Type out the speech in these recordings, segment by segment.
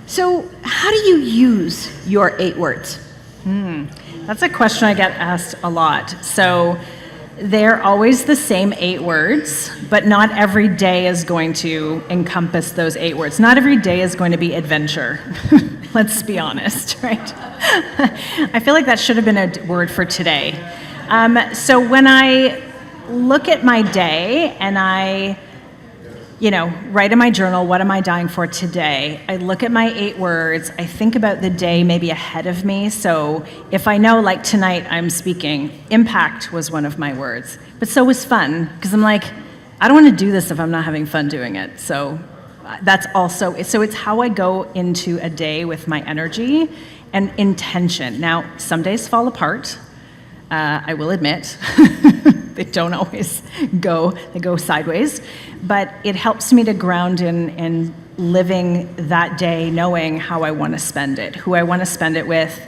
So how do you use your 8 words? That's a question I get asked a lot. So they're always the same 8 words, but not every day is going to encompass those 8 words. Not every day is going to be adventure. Let's be honest, right? I feel like that should have been a word for today. So when I look at my day and I write in my journal, what am I dying for today? I look at my 8 words, I think about the day maybe ahead of me. So if I know, like tonight I'm speaking, impact was one of my words. But so was fun, because I'm like, I don't want to do this if I'm not having fun doing it. So that's also, so it's how I go into a day with my energy and intention. Now, some days fall apart, I will admit. They don't always they go sideways, but it helps me to ground in living that day, knowing how I want to spend it, who I want to spend it with.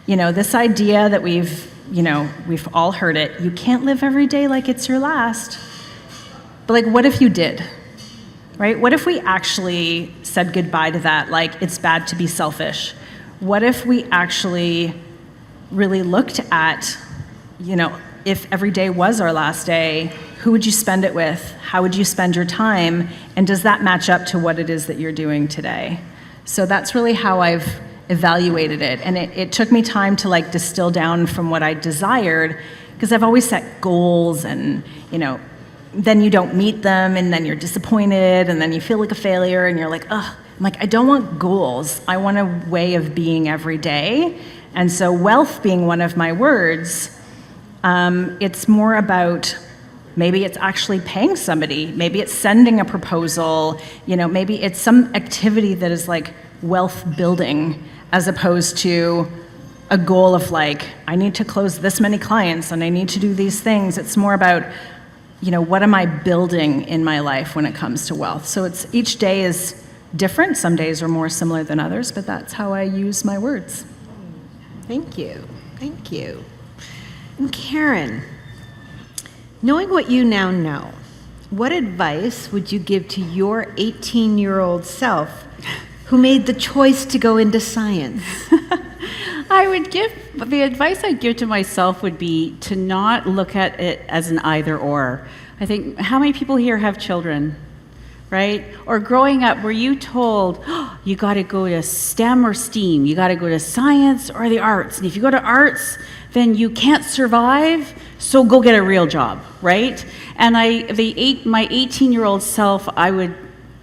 This idea that we've all heard it, you can't live every day like it's your last. But like, what if you did, right? What if we actually said goodbye to that, like it's bad to be selfish? What if we actually really looked at, if every day was our last day, who would you spend it with? How would you spend your time? And does that match up to what it is that you're doing today? So that's really how I've evaluated it. And it took me time to like distill down from what I desired, because I've always set goals and, then you don't meet them and then you're disappointed and then you feel like a failure and you're like, ugh. I'm like, I don't want goals. I want a way of being every day. And so wealth being one of my words, it's more about, maybe it's actually paying somebody, maybe it's sending a proposal, maybe it's some activity that is like wealth building, as opposed to a goal of like, I need to close this many clients and I need to do these things. It's more about, what am I building in my life when it comes to wealth? So each day is different. Some days are more similar than others, but that's how I use my words. Thank you. Thank you. And Karen, knowing what you now know, what advice would you give to your 18-year-old self who made the choice to go into science? The advice I'd give to myself would be to not look at it as an either or. I think, how many people here have children, right? Or growing up, were you told, oh, you got to go to STEM or STEAM, you got to go to science or the arts, and if you go to arts, then you can't survive, so go get a real job, right? And my 18-year-old self, I would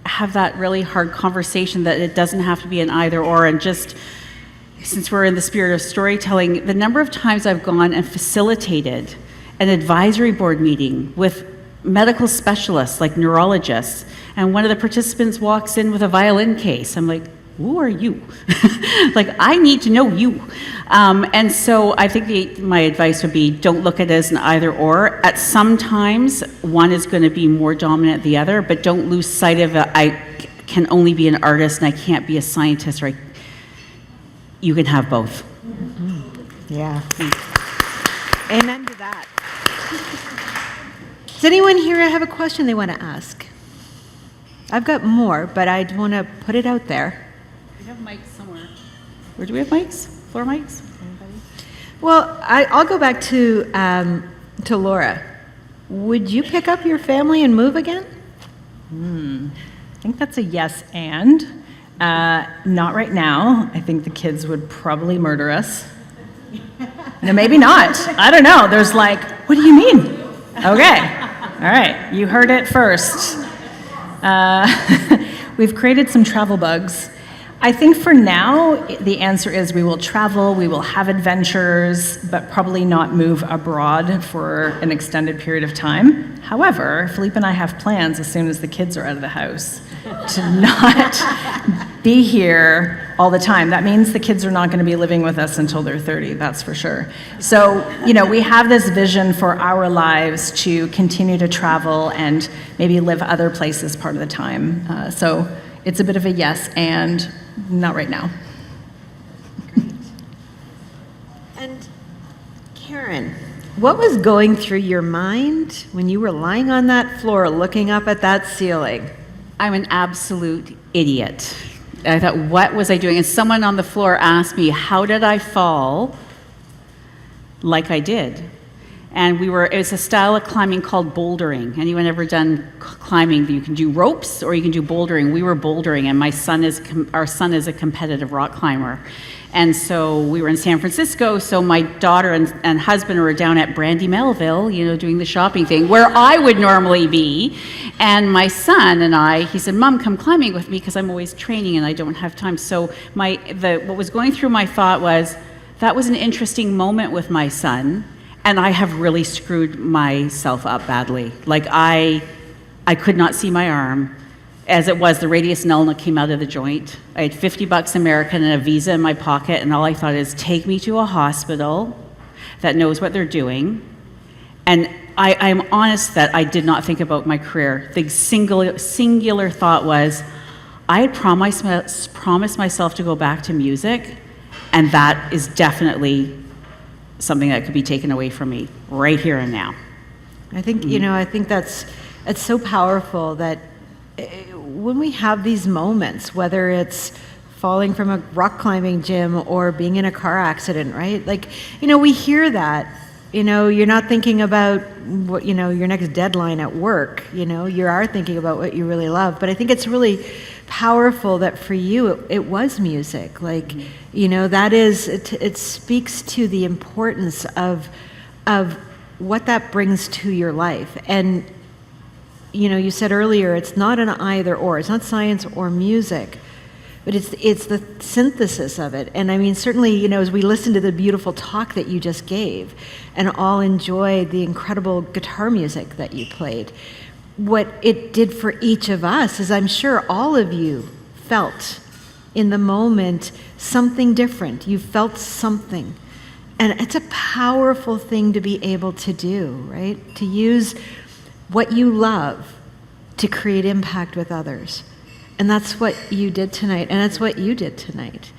have that really hard conversation that it doesn't have to be an either or, and just, since we're in the spirit of storytelling, the number of times I've gone and facilitated an advisory board meeting with medical specialists, like neurologists, and one of the participants walks in with a violin case. I'm like, who are you? Like, I need to know you. And so I think my advice would be, don't look at it as an either or. At some times, one is going to be more dominant than the other, but don't lose sight of it. I can only be an artist and I can't be a scientist, right? You can have both. Mm-hmm. Yeah. Amen to that. Does anyone here have a question they want to ask? I've got more, but I want to put it out there. We have mics somewhere. Where do we have mics? Floor mics? Anybody? Well, I'll go back to Laura. Would you pick up your family and move again? I think that's a yes and. Not right now. I think the kids would probably murder us. No, maybe not. I don't know. There's like, what do you mean? Okay. All right. You heard it first. We've created some travel bugs. I think for now, the answer is we will travel, we will have adventures, but probably not move abroad for an extended period of time. However, Philippe and I have plans as soon as the kids are out of the house to not be here all the time. That means the kids are not going to be living with us until they're 30, that's for sure. So, we have this vision for our lives to continue to travel and maybe live other places part of the time. So it's a bit of a yes and not right now. Great. And Karen, what was going through your mind when you were lying on that floor looking up at that ceiling? I'm an absolute idiot. I thought, what was I doing? And someone on the floor asked me, how did I fall like I did? And it was a style of climbing called bouldering. Anyone ever done climbing? You can do ropes or you can do bouldering. We were bouldering, and our son is a competitive rock climber. And so we were in San Francisco, so my daughter and husband were down at Brandy Melville, doing the shopping thing, where I would normally be. And my son and he said, Mom, come climbing with me, because I'm always training and I don't have time. So what was going through my thought was, that was an interesting moment with my son, and I have really screwed myself up badly. Like, I could not see my arm. As it was, the radius and ulna came out of the joint. I had $50 American and a Visa in my pocket, and all I thought is, take me to a hospital that knows what they're doing. And I'm honest that I did not think about my career. The singular thought was, I had promised myself to go back to music, and that is definitely something that could be taken away from me right here and now. I think, I think it's so powerful that when we have these moments, whether it's falling from a rock climbing gym or being in a car accident, right? Like, we hear that, you're not thinking about what, your next deadline at work, you are thinking about what you really love. But I think it's really powerful that for you, it was music. Like, that is, it speaks to the importance of what that brings to your life. And you said earlier, it's not an either or. It's not science or music, but it's the synthesis of it. And I mean, certainly, as we listen to the beautiful talk that you just gave, and all enjoyed the incredible guitar music that you played, what it did for each of us is, I'm sure all of you felt in the moment something different. You felt something. And it's a powerful thing to be able to do, right? To use what you love to create impact with others. And that's what you did tonight, and that's what you did tonight.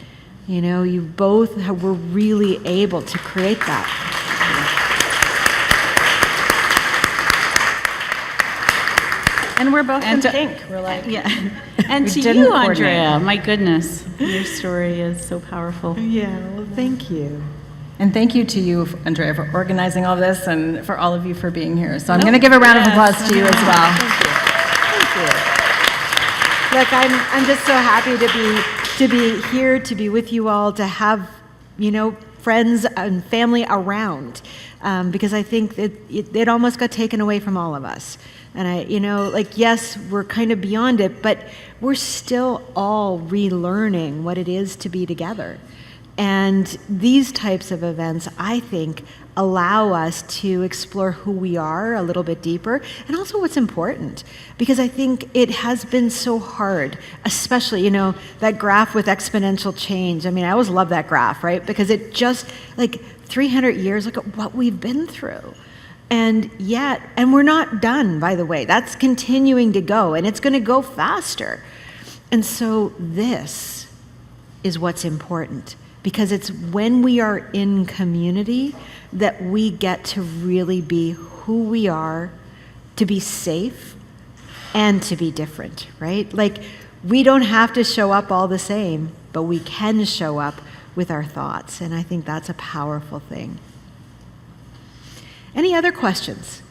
You both were really able to create that. And we're both in to- pink. We're like, Yeah. And We to didn't you, coordinate. Andrea, my goodness, your story is so powerful. Yeah, well, thank you. and thank you to you, Andrea, for organizing all this, and for all of you for being here. So I'm going to give a round of applause to you as well. Thank you. Look, I'm just so happy to be here, to be with you all, to have, friends and family around, because I think that it almost got taken away from all of us. And yes, we're kind of beyond it, but we're still all relearning what it is to be together. And these types of events, I think, allow us to explore who we are a little bit deeper, and also what's important. Because I think it has been so hard, especially, that graph with exponential change. I mean, I always love that graph, right? Because it just, 300 years, look at what we've been through. And we're not done, by the way. That's continuing to go, and it's going to go faster. And so this is what's important, because it's when we are in community that we get to really be who we are, to be safe, and to be different, right? We don't have to show up all the same, but we can show up with our thoughts, and I think that's a powerful thing. Any other questions?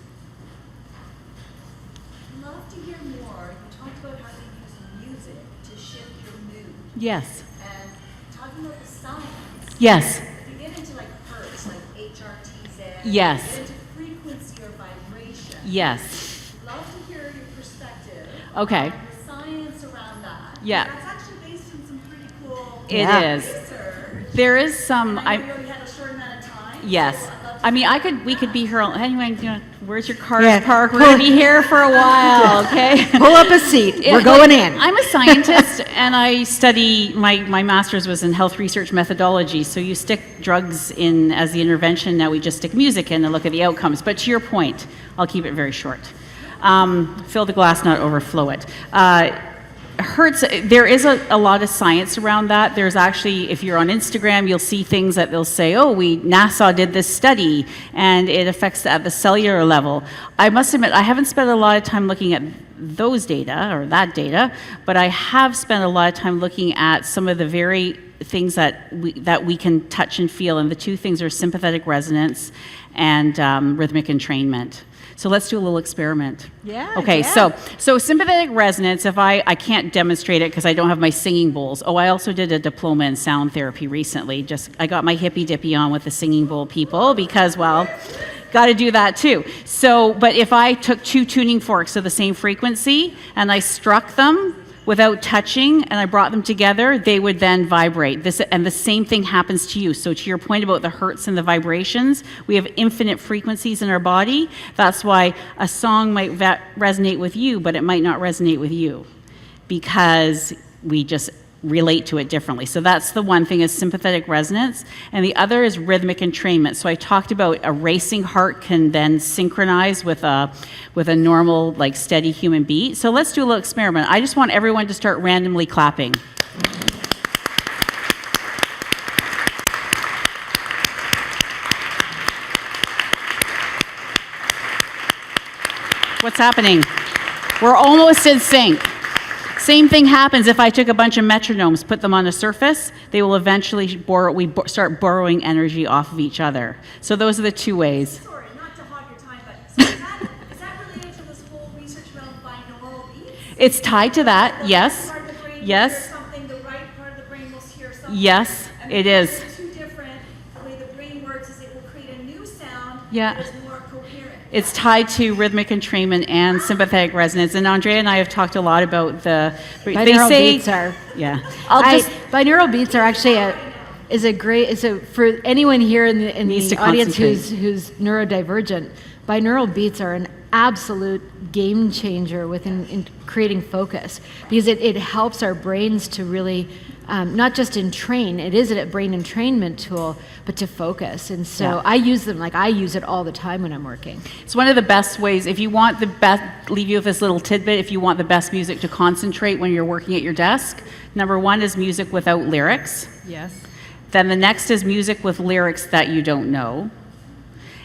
I'd love to hear more. You talked about how you use music to shift your mood. Yes. And talking about the science. Yes. If you get into hertz, like HRTZ. Yes. Get into frequency or vibration. Yes. I'd love to hear your perspective. Okay. On the science around that. Yeah. That's actually based on some pretty cool It is. research. There is some. And I know we only had a short amount of time. Yes. So I'd love to I mean, we could be here. Anyway, where's your car Yeah. parked? We're going to be here for a while, okay? Pull up a seat. We're going in. I'm a scientist, and I study, my master's was in health research methodology, so you stick drugs in as the intervention. Now we just stick music in and look at the outcomes. But to your point, I'll keep it very short. Fill the glass, not overflow it. hertz, there is a lot of science around that. There's actually, if you're on Instagram, you'll see things that they'll say, oh, NASA did this study, and it affects at the cellular level. I must admit, I haven't spent a lot of time looking at those data, or that data, but I have spent a lot of time looking at some of the very things that we can touch and feel, and the two things are sympathetic resonance and rhythmic entrainment. So let's do a little experiment. Yeah. Okay, yeah. so sympathetic resonance, if I can't demonstrate it because I don't have my singing bowls. Oh, I also did a diploma in sound therapy recently. I got my hippy dippy on with the singing bowl people because, well, got to do that too. So, but if I took two tuning forks of the same frequency and I struck them without touching and I brought them together, they would then vibrate. And the same thing happens to you. So to your point about the hertz and the vibrations, we have infinite frequencies in our body. That's why a song might resonate with you, but it might not resonate with you because we just relate to it differently. So that's the one thing, is sympathetic resonance, and the other is rhythmic entrainment. So I talked about a racing heart can then synchronize with a normal, like, steady human beat. So let's do a little experiment. I just want everyone to start randomly clapping. What's happening? We're almost in sync. Same thing happens if I took a bunch of metronomes, put them on a surface, they will eventually start borrowing energy off of each other. So those are the two ways. Sorry, not to hog your time, but so is that related to this whole research around binaural beats? It's tied to that, The yes. left part of the brain will Yes. hear something, the right part of the brain will hear something. Yes, And it because is. they're two different, the way the brain works is it will create a new sound Yeah. that is more coherent. It's tied to rhythmic entrainment and sympathetic resonance. And Andrea and I have talked a lot about Binaural beats are. Yeah. Binaural beats are actually for anyone here in Needs the to audience concentrate. who's neurodivergent. Binaural beats are an absolute game changer in creating focus, because it helps our brains to really not just entrain. It is a brain entrainment tool, but to focus. And so Yeah. I use them, like I use it all the time when I'm working. It's one of the best ways. If you want the best, leave you with this little tidbit. If you want the best music to concentrate when you're working at your desk, number one is music without lyrics. Yes. Then the next is music with lyrics that you don't know.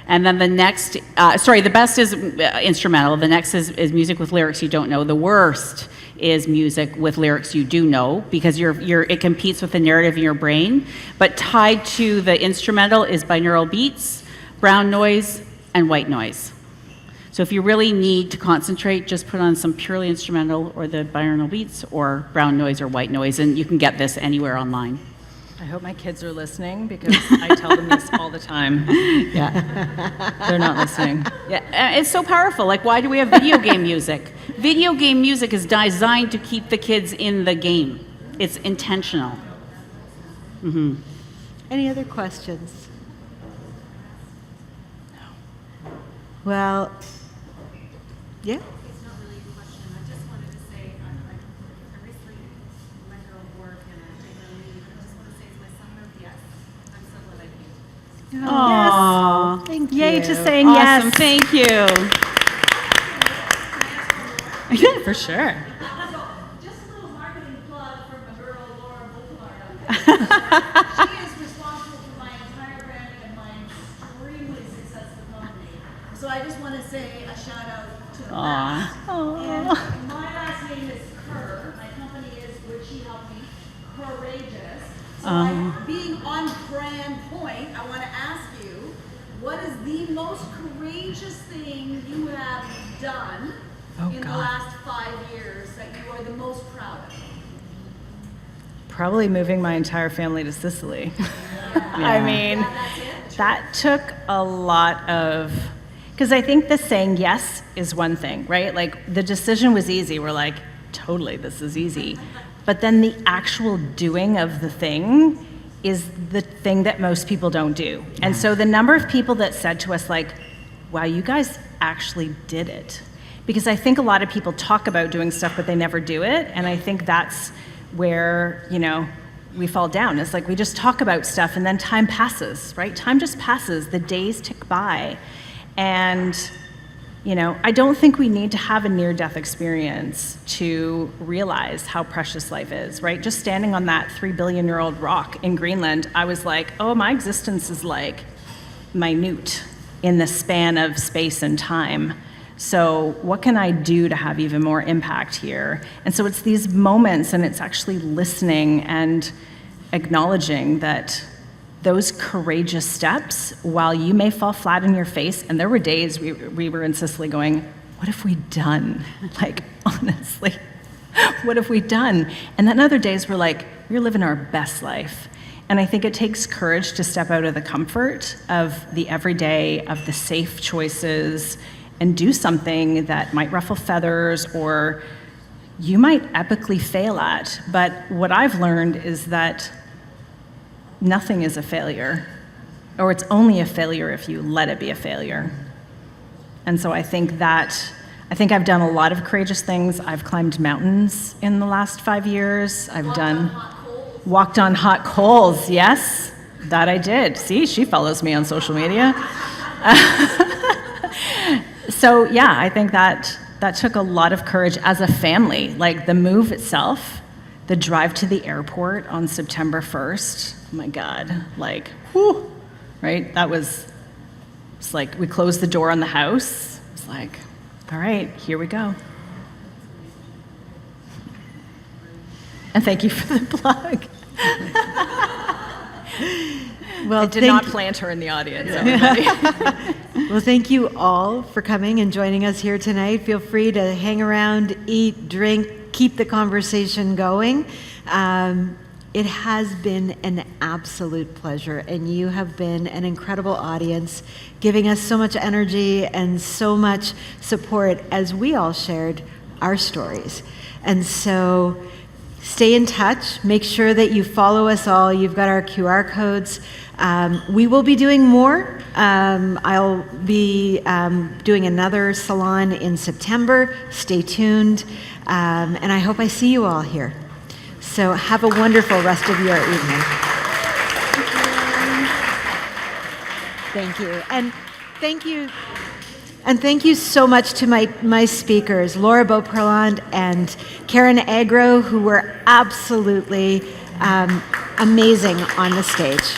And then the next, the best is instrumental. The next is music with lyrics you don't know. The worst is music with lyrics you do know, because it competes with the narrative in your brain. But tied to the instrumental is binaural beats, brown noise, and white noise. So if you really need to concentrate, just put on some purely instrumental, or the binaural beats, or brown noise or white noise, and you can get this anywhere online. I hope my kids are listening, because I tell them this all the time. Yeah. They're not listening. Yeah, it's so powerful. Like, why do we have video game music? Video game music is designed to keep the kids in the game. It's intentional. Mm-hmm. Any other questions? No. Well, yeah. It's not really a question. I just wanted to say, I recently let go of work and I'm taking a leave. I just want to say to my son, yes, I'm so glad I came. Aww. Thank Yay you. to saying Awesome. yes. Thank you. Yeah, for sure. Just a little marketing plug for my girl Laura Beauparlant. She is responsible for my entire branding and my extremely successful company. So I just want to say a shout out to that. And my last name is Kerr. My company is, would she help me, Courageous. So being on brand point, I want to ask you, what is the most courageous thing you have done in the last 5 years that you are the most proud of? Probably moving my entire family to Sicily. I mean, that took a lot of, because I think the saying yes is one thing, right? Like, the decision was easy. We're like, totally, this is easy. But then the actual doing of the thing is the thing that most people don't do. And so the number of people that said to us, like, wow, you guys actually did it. Because I think a lot of people talk about doing stuff, but they never do it. And I think that's where, we fall down. It's like we just talk about stuff and then time passes, right? Time just passes. The days tick by. And You know, I don't think we need to have a near-death experience to realize how precious life is, right? Just standing on that 3 billion-year-old rock in Greenland, I was like, oh, my existence is like minute in the span of space and time. So what can I do to have even more impact here? And so it's these moments, and it's actually listening and acknowledging that those courageous steps, while you may fall flat on your face, and there were days we were in Sicily going, what have we done? Like, honestly, what have we done? And then other days we're like, we're living our best life. And I think it takes courage to step out of the comfort of the everyday, of the safe choices, and do something that might ruffle feathers or you might epically fail at. But what I've learned is that nothing is a failure, or it's only a failure if you let it be a failure. And so I think I've done a lot of courageous things. I've climbed mountains in the last 5 years. Walked on hot coals, yes, that I did. See, she follows me on social media. So yeah, I think that took a lot of courage as a family. Like the move itself, the drive to the airport on September 1st, oh my God, like, whew, right? It's like we closed the door on the house. It's like, all right, here we go. And thank you for the plug. Well, I did not plant her in the audience, everybody. Well, thank you all for coming and joining us here tonight. Feel free to hang around, eat, drink, keep the conversation going. It has been an absolute pleasure, and you have been an incredible audience, giving us so much energy and so much support as we all shared our stories. And so stay in touch. Make sure that you follow us all. You've got our QR codes. We will be doing more. I'll be doing another salon in September. Stay tuned. And I hope I see you all here. So have a wonderful rest of your evening. Thank you. And thank you. And thank you so much to my speakers, Laura Beauparlant and Karen Agro, who were absolutely amazing on the stage.